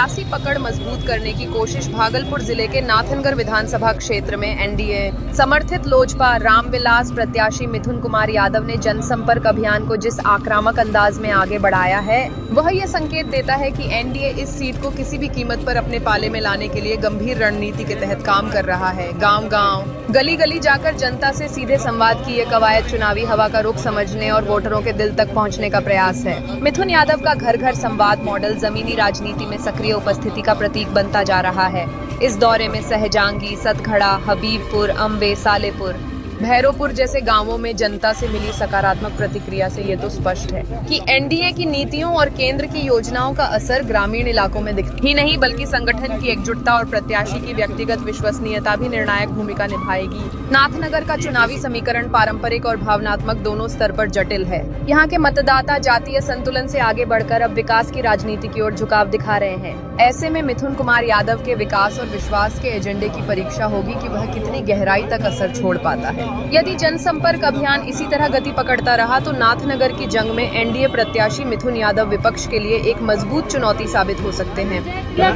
सियासी पकड़ मजबूत करने की कोशिश भागलपुर जिले के नाथनगर विधानसभा क्षेत्र में एनडीए समर्थित लोजपा रामविलास प्रत्याशी मिथुन कुमार यादव ने जनसंपर्क अभियान को जिस आक्रामक अंदाज में आगे बढ़ाया है, वह ये संकेत देता है कि एनडीए इस सीट को किसी भी कीमत पर अपने पाले में लाने के लिए गंभीर रणनीति के तहत काम कर रहा है। गांव-गांव, गली-गली जाकर जनता से सीधे संवाद की ये कवायद चुनावी हवा का रुख समझने और वोटरों के दिल तक पहुंचने का प्रयास है। मिथुन यादव का घर-घर संवाद मॉडल जमीनी राजनीति में सक्रिय उपस्थिति का प्रतीक बनता जा रहा है। इस दौरे में सहजांगी, सतखड़ा, हबीबपुर, अम्बे, सालेपुर, भैरोपुर जैसे गांवों में जनता से मिली सकारात्मक प्रतिक्रिया से ये तो स्पष्ट है कि एनडीए की नीतियों और केंद्र की योजनाओं का असर ग्रामीण इलाकों में दिखता ही नहीं, बल्कि संगठन की एकजुटता और प्रत्याशी की व्यक्तिगत विश्वसनीयता भी निर्णायक भूमिका निभाएगी। नाथनगर का चुनावी समीकरण पारंपरिक और भावनात्मक दोनों स्तर पर जटिल है। यहाँ के मतदाता जातीय संतुलन से आगे बढ़कर अब विकास की राजनीति की ओर झुकाव दिखा रहे हैं। ऐसे में मिथुन कुमार यादव के विकास और विश्वास के एजेंडे की परीक्षा होगी कि वह कितनी गहराई तक असर छोड़ पाता है। यदि जनसंपर्क अभियान इसी तरह गति पकड़ता रहा तो नाथनगर की जंग में एनडीए प्रत्याशी मिथुन यादव विपक्ष के लिए एक मजबूत चुनौती साबित हो सकते हैं।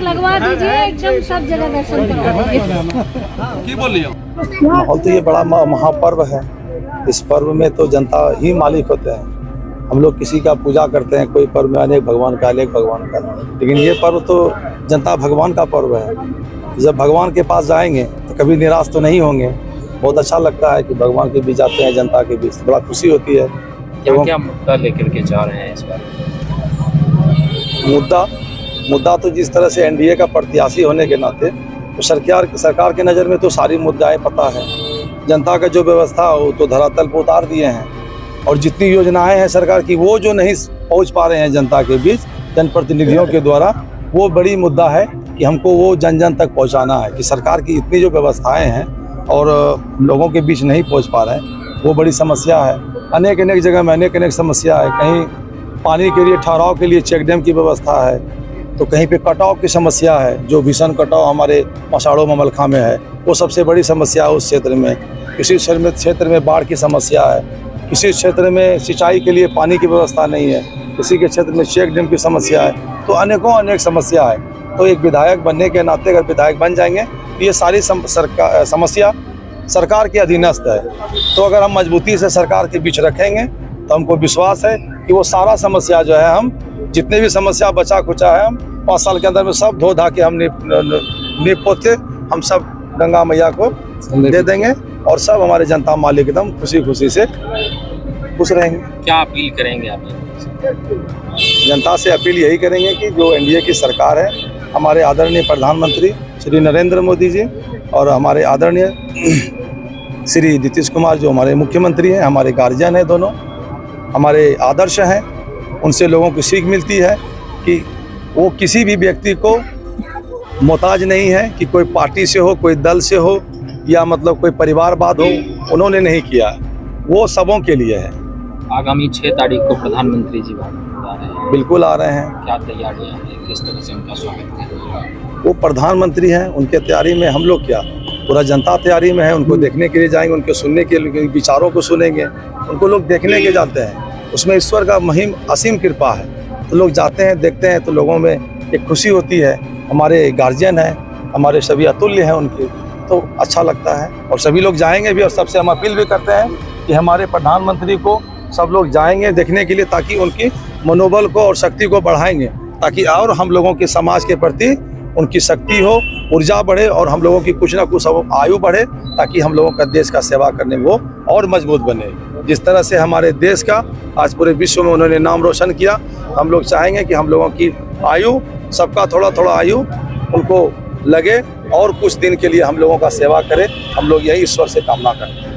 लगवा दीजिए, एकदम सब जगह दर्शन माहौल तो ये बड़ा महापर्व है। इस पर्व में तो जनता ही मालिक होते हैं। हम लोग किसी का पूजा करते हैं, कोई पर्व में अनेक भगवान का, लेकिन ये पर्व तो जनता भगवान का पर्व है। जब भगवान के पास जाएंगे तो कभी निराश तो नहीं होंगे। बहुत अच्छा लगता है कि भगवान के बीच जाते हैं, जनता के बीच बड़ा खुशी होती है। क्या मुद्दा लेकर के जा रहे हैं इस बार? मुद्दा तो जिस तरह से एनडीए का प्रत्याशी होने के नाते तो सरकार के नज़र में तो सारी मुद्दाएं पता है। जनता का जो व्यवस्था वो तो धरातल पर उतार दिए हैं, और जितनी योजनाएं हैं सरकार की वो जो नहीं पहुंच पा रहे हैं जनता के बीच जनप्रतिनिधियों के द्वारा, वो बड़ी मुद्दा है कि हमको वो जन जन तक पहुंचाना है कि सरकार की इतनी जो व्यवस्थाएं हैं और लोगों के बीच नहीं पहुंच पा रहे हैं, वो बड़ी समस्या है। अनेक जगह में अनेक समस्या है। कहीं पानी के लिए ठहराव के लिए चेक डैम की व्यवस्था है, तो कहीं पे कटाव की समस्या है, जो भीषण कटाव हमारे पसाड़ों ममलखा में है, वो सबसे बड़ी समस्या है उस क्षेत्र में। किसी क्षेत्र में बाढ़ की समस्या है, किसी क्षेत्र में सिंचाई के लिए पानी की व्यवस्था नहीं है, किसी के क्षेत्र में चेक डैम की समस्या है। तो अनेक समस्या है। तो एक विधायक बनने के नाते अगर विधायक बन जाएंगे तो ये सारी समस्या सरकार के अधीनस्थ है। तो अगर हम मजबूती से सरकार के बीच रखेंगे तो हमको विश्वास है कि वो सारा समस्या जो है, हम जितने भी समस्या बचा खुचा है, हम 5 साल के अंदर में सब धो धा के हम नीप पोत के हम सब गंगा मैया को दे देंगे, और सब हमारे जनता मालिक एकदम खुशी से खुश रहेंगे। क्या अपील करेंगे आप जनता से? अपील यही करेंगे कि जो एनडीए की सरकार है, हमारे आदरणीय प्रधानमंत्री श्री नरेंद्र मोदी जी और हमारे आदरणीय श्री नीतीश कुमार जो हमारे मुख्यमंत्री हैं, हमारे गार्जियन हैं, दोनों हमारे आदर्श हैं। उनसे लोगों को सीख मिलती है कि वो किसी भी व्यक्ति को मोहताज नहीं है कि कोई पार्टी से हो, कोई दल से हो, या मतलब कोई परिवारवाद हो, उन्होंने नहीं किया। वो सबों के लिए है। आगामी 6 तारीख को प्रधानमंत्री जी आ रहे हैं। बिल्कुल आ रहे हैं। क्या तैयारियां हैं, किस तरह से उनका स्वागत है? वो प्रधानमंत्री हैं, उनके तैयारी में हम लोग क्या, पूरा जनता तैयारी में है। उनको देखने के लिए जाएंगे, उनके सुनने के लिए, विचारों को सुनेंगे। उनको लोग देखने के जाते हैं, उसमें ईश्वर का महिम असीम कृपा है। तो लोग जाते हैं, देखते हैं, तो लोगों में एक खुशी होती है। हमारे गार्जियन हैं, हमारे सभी अतुल्य हैं उनके, तो अच्छा लगता है। और सभी लोग जाएंगे भी, और सबसे हम अपील भी करते हैं कि हमारे प्रधानमंत्री को सब लोग जाएंगे देखने के लिए, ताकि उनकी मनोबल को और शक्ति को बढ़ाएंगे, ताकि और हम लोगों के समाज के प्रति उनकी शक्ति हो, ऊर्जा बढ़े, और हम लोगों की कुछ ना कुछ आयु बढ़े, ताकि हम लोगों का देश का सेवा करने में वो और मजबूत बने। जिस तरह से हमारे देश का आज पूरे विश्व में उन्होंने नाम रोशन किया, हम लोग चाहेंगे कि हम लोगों की आयु, सबका थोड़ा आयु उनको लगे, और कुछ दिन के लिए हम लोगों का सेवा करें। हम लोग यही ईश्वर से कामना करते हैं।